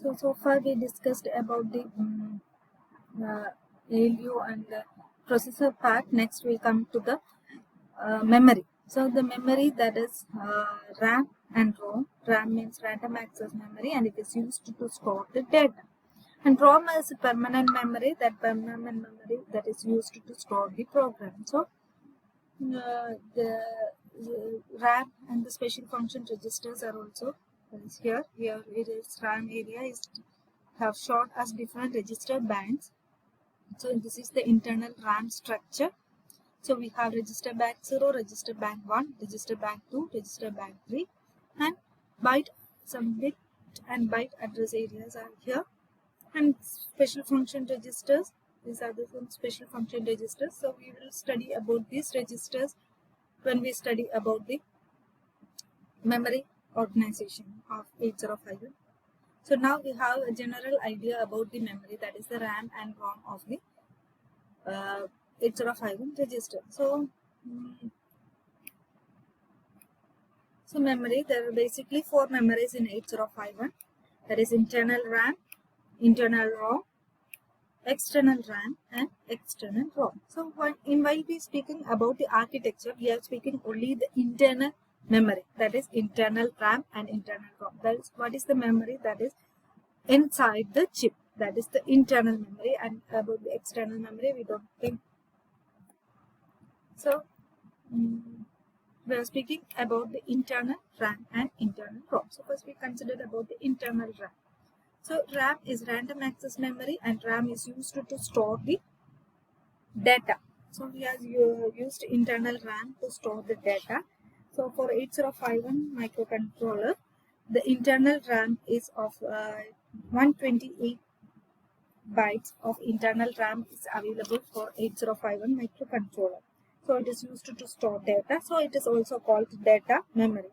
So far we discussed about the ALU and the processor part. Next we come to the memory. So the memory, that is RAM and ROM. RAM means random access memory, and it is used to store the data. And ROM is permanent memory, that permanent memory that is used to store the program. So the RAM and the special function registers are also here. Here it is RAM area is have shown as different register banks. So this is the internal RAM structure. So we have register bank 0, register bank 1, register bank 2, register bank 3, and byte, some bit and byte address areas are here. And special function registers, these are the special function registers. So we will study about these registers when we study about the memory organization of 8051. So now we have a general idea about the memory, that is the RAM and ROM of the 8051 register. So memory, there are basically 4 memories in 8051, that is internal RAM, internal ROM, external RAM, and external ROM. So while we speaking about the architecture, we are speaking only the internal memory, that is internal RAM and internal ROM. That is what is the memory that is inside the chip, that is the internal memory, and about the external memory we don't think. So we are speaking about the internal RAM and internal ROM. So first we considered about the internal RAM. So RAM is random access memory, and RAM is used to store the data. So we have used internal RAM to store the data. So for 8051 microcontroller, the internal RAM is of 128 bytes of internal RAM is available for 8051 microcontroller. So it is used to store data. So it is also called data memory.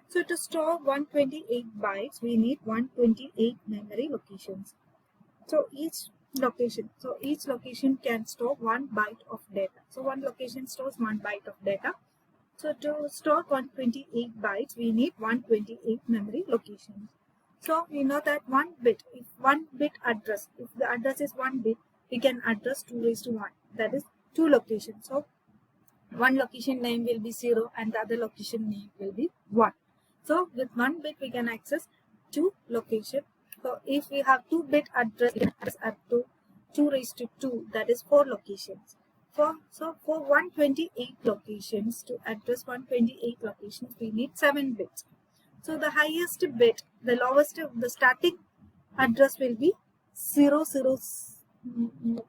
So to store 128 bytes, we need 128 memory locations. So each location can store 1 byte of data. So one location stores 1 byte of data. So to store 128 bytes, we need 128 memory locations. So we know that one bit, if one bit address, if the address is 1 bit, we can address 2^1, that is 2 locations. So one location name will be 0 and the other location name will be 1. So with 1 bit we can access 2 locations. So if we have 2 bit address, we can access up to 2^2, that is 4 locations. So for 128 locations, to address 128 locations, we need 7 bits. So the highest bit, the lowest, the starting address will be 0,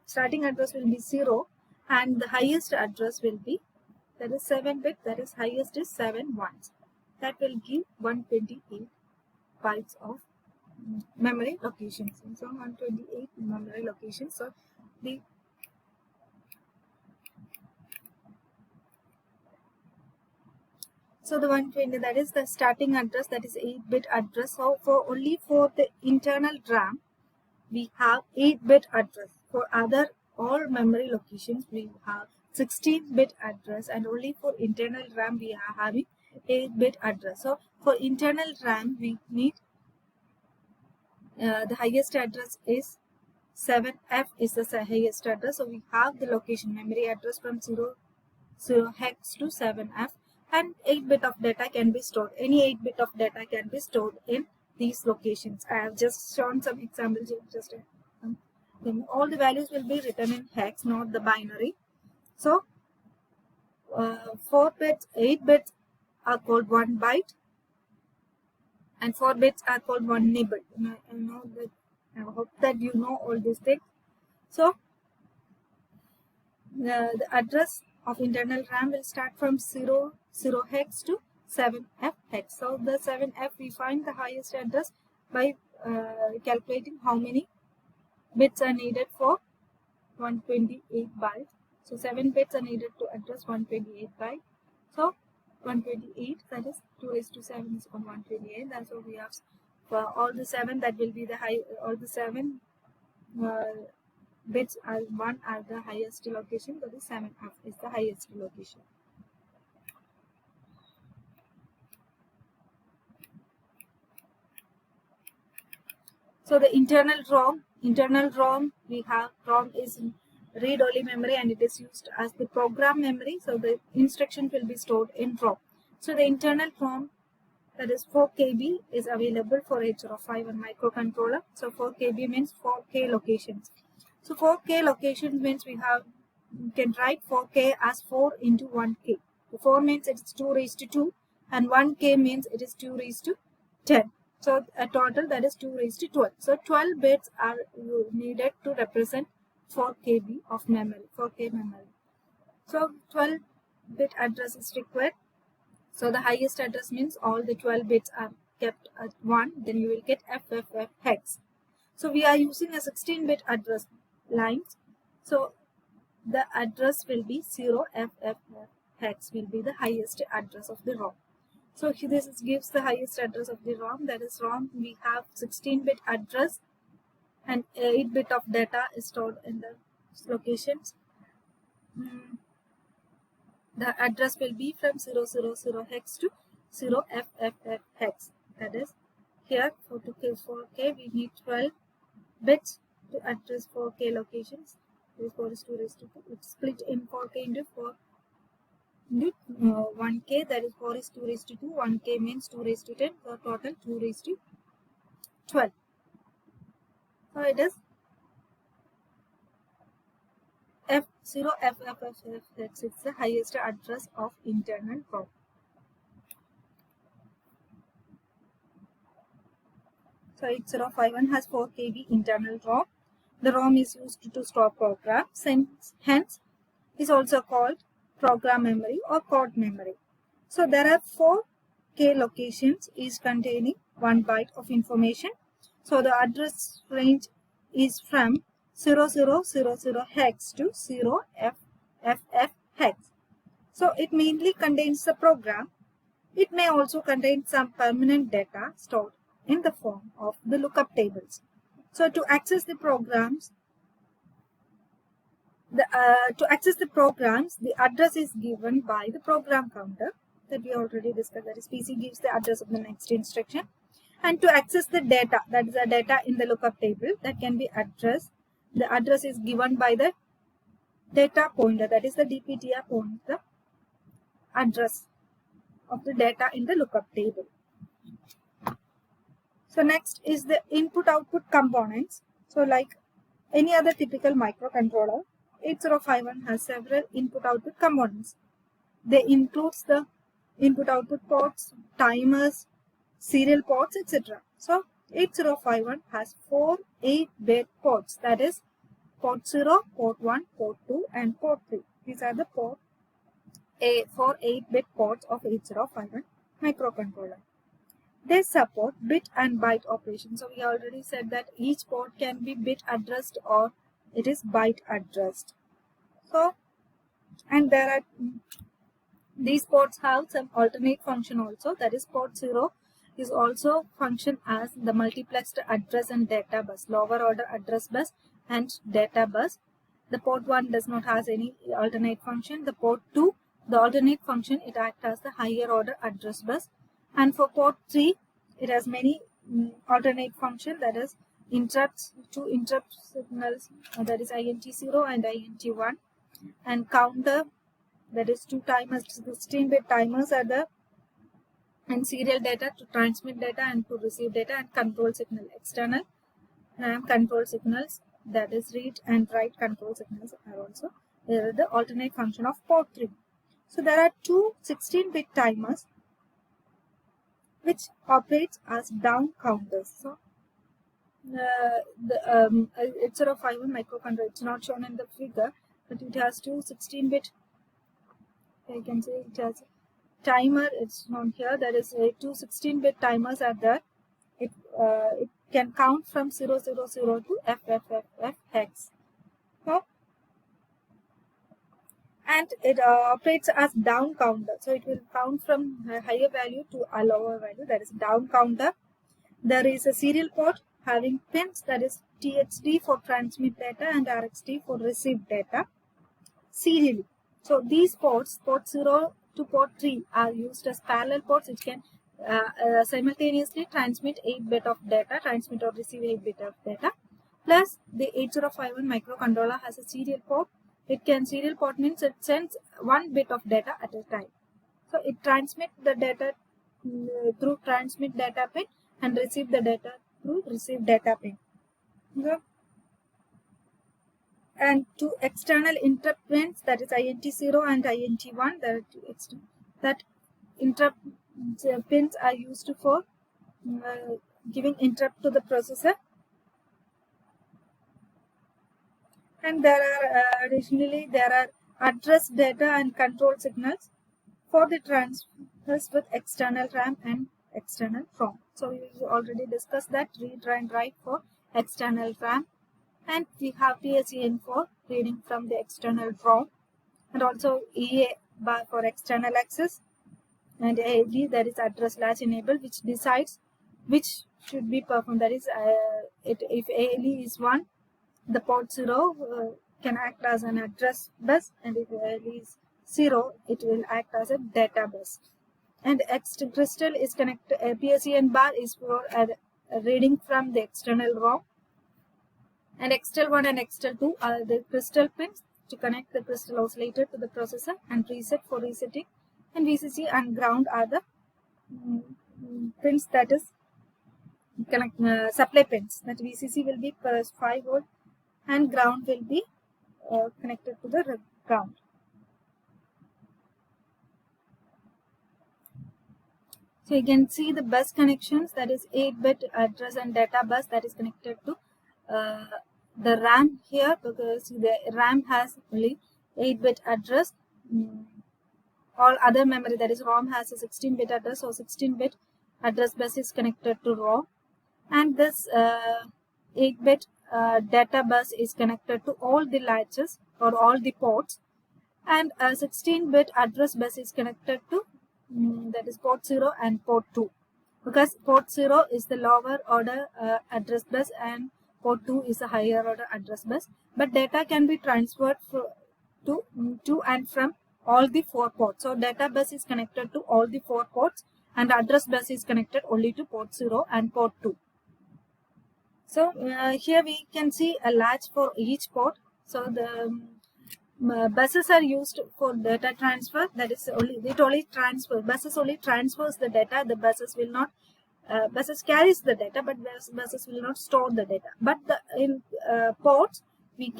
starting address will be 0, and the highest address will be, that is 7 bit, that is highest is 7 ones. That will give 128 bytes of memory locations. So 128 memory locations. So the So the 120, that is the starting address, that is 8-bit address. So only for the internal RAM, we have 8-bit address. For other all memory locations, we have 16-bit address, and only for internal RAM we are having 8-bit address. So for internal RAM, we need the highest address is 7F is the highest address. So we have the location memory address from 0 hex to 7F. And 8-bit of data can be stored. Any 8-bit of data can be stored in these locations. I have just shown some examples. All the values will be written in hex, not the binary. So 4 bits, 8 bits are called 1 byte, and 4 bits are called 1 nibble. I hope that you know all these things. So the address of internal RAM will start from 0 hex to 7F hex. So the 7F, we find the highest address by calculating how many bits are needed for 128 bytes. So 7 bits are needed to address 128 bytes. So 128, that is 2^7 is on 128. That's what we have for all the 7. That will be the high. All the 7 bits are 1 are the highest location, but the 7F is the highest location. So the internal ROM we have, ROM is read-only memory and it is used as the program memory. So the instruction will be stored in ROM. So the internal ROM, that is 4 KB, is available for 8051 microcontroller. So 4 KB means 4K locations. So 4K locations means we can write 4K as 4 into 1K. 4 means it is 2 raised to 2 and 1K means it is 2 raised to 10. So a total that is 2 raised to 12. So 12 bits are needed to represent 4 KB of memory, 4K memory. So 12 bit address is required. So the highest address means all the 12 bits are kept at 1, then you will get FFF hex. So we are using a 16-bit address lines. So the address will be 0FFF hex will be the highest address of the ROM. So this gives the highest address of the ROM. That is ROM, we have 16-bit address and 8-bit of data is stored in the locations. The address will be from 000 hex to 0FFF hex. That is, here for 4K we need 12 bits to address 4K locations. This 4 is 2 raised to 2. It's split in 4K into 4 into 1K. That is 4 is 2 raised to 2. 1K means 2 raised to 10. So total 2 raised to 12. So it is F0FFF hex is the highest address of internal ROM. So 8051 has 4 KB internal ROM. The ROM is used to store programs and hence is also called program memory or code memory. So there are 4K locations is containing 1 byte of information. So the address range is from 0000 hex to 0FFF hex. So it mainly contains the program. It may also contain some permanent data stored in the form of the lookup tables. So to access the programs, the address is given by the program counter that we already discussed. That is, PC gives the address of the next instruction. And to access the data, that is the data in the lookup table, that can be addressed. The address is given by the data pointer, that is the DPTR pointer address of the data in the lookup table. So next is the input-output components. So like any other typical microcontroller, 8051 has several input-output components. They include the input-output ports, timers, serial ports, etc. So 8051 has 4 8-bit ports, that is port 0, port 1, port 2 and port 3. These are the 4 8-bit ports of 8051 microcontroller. They support bit and byte operations. So we already said that each port can be bit addressed or it is byte addressed. So, and there are these ports have some alternate function also. That is, port 0 is also function as the multiplexed address and data bus, lower order address bus and data bus. The port 1 does not have any alternate function. The port 2, the alternate function, it acts as the higher order address bus. And for port 3, it has many alternate function, that is interrupts, 2 interrupt signals, that is INT0 and INT1, and counter, that is 2 timers, 16-bit timers are there, and serial data to transmit data and to receive data, and control signal, external RAM control signals, that is read and write control signals are also there, the alternate function of port 3. So there are 2 16-bit timers which operates as down counters. So the 8051 microcontroller, it's not shown in the figure, but it has 2 16-bit, I can say it has timer, it's shown here, there is 2 16-bit timers are there. It can count from 000 to FFFF hex. So, and it operates as down counter. So it will count from a higher value to a lower value, that is down counter. There is a serial port having pins, that is TXD for transmit data and RXD for receive data serially. So these ports, port 0 to port 3, are used as parallel ports which can simultaneously transmit 8 bit of data, transmit or receive 8 bit of data. Plus the 8051 microcontroller has a serial port. Serial port means it sends 1 bit of data at a time. So it transmits the data through transmit data pin and receive the data through receive data pin. So, and two external interrupt pins, that is INT0 and INT1, that interrupt pins are used for giving interrupt to the processor. And there are additionally there are address data and control signals for the transfers with external RAM and external ROM. So we already discussed that, read and write for external RAM, and we have PSEN for reading from the external ROM, and also EA bar for external access, and ALE, that is address latch enable, which decides which should be performed. That is, if ALE is 1, the port 0 can act as an address bus, and if ALE is 0, it will act as a data bus. And crystal is connected. PSEN bar is for reading from the external ROM, and XTEL1 and XTEL2 are the crystal pins to connect the crystal oscillator to the processor, and reset for resetting. And VCC and ground are the pins, that is supply pins. That VCC will be plus 5 volt and ground will be connected to the ground. So you can see the bus connections, that is 8-bit address and data bus, that is connected to the RAM here, because the RAM has only 8-bit address. All other memory, that is ROM, has a 16-bit address, so 16-bit address bus is connected to ROM, and this 8-bit data bus is connected to all the latches or all the ports, and a 16-bit address bus is connected to that is port 0 and port 2, because port 0 is the lower order address bus and port 2 is a higher order address bus, but data can be transferred to and from all the 4 ports. So data bus is connected to all the 4 ports, and address bus is connected only to port 0 and port 2. So here we can see a latch for each port. So the buses are used for data transfer, that is buses only transfers the data. The buses will not buses carries the data, but buses will not store the data. But in ports it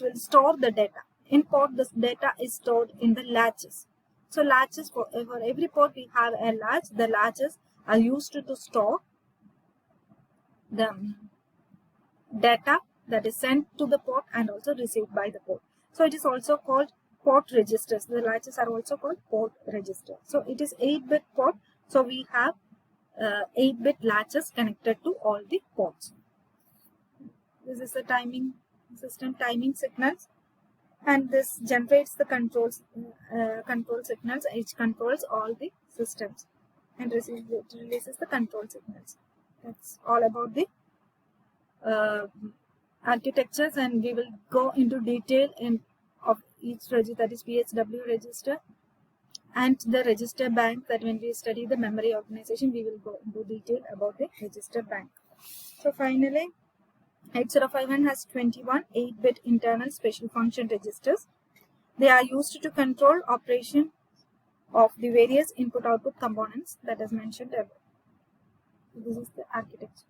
will store the data. In port, this data is stored in the latches. So latches, for every port we have a latch. The latches are used to store the data that is sent to the port and also received by the port. So it is also called port registers. The latches are also called port register. So it is 8-bit port. So we have 8-bit latches connected to all the ports. This is the timing system, timing signals, and this generates the control signals. It controls all the systems and releases the control signals. That's all about the architectures, and we will go into detail of each register, that is PSW register and the register bank, that when we study the memory organization we will go into detail about the register bank. So finally, 8051 has 21 8-bit internal special function registers. They are used to control operation of the various input-output components that is mentioned above. This is the architecture.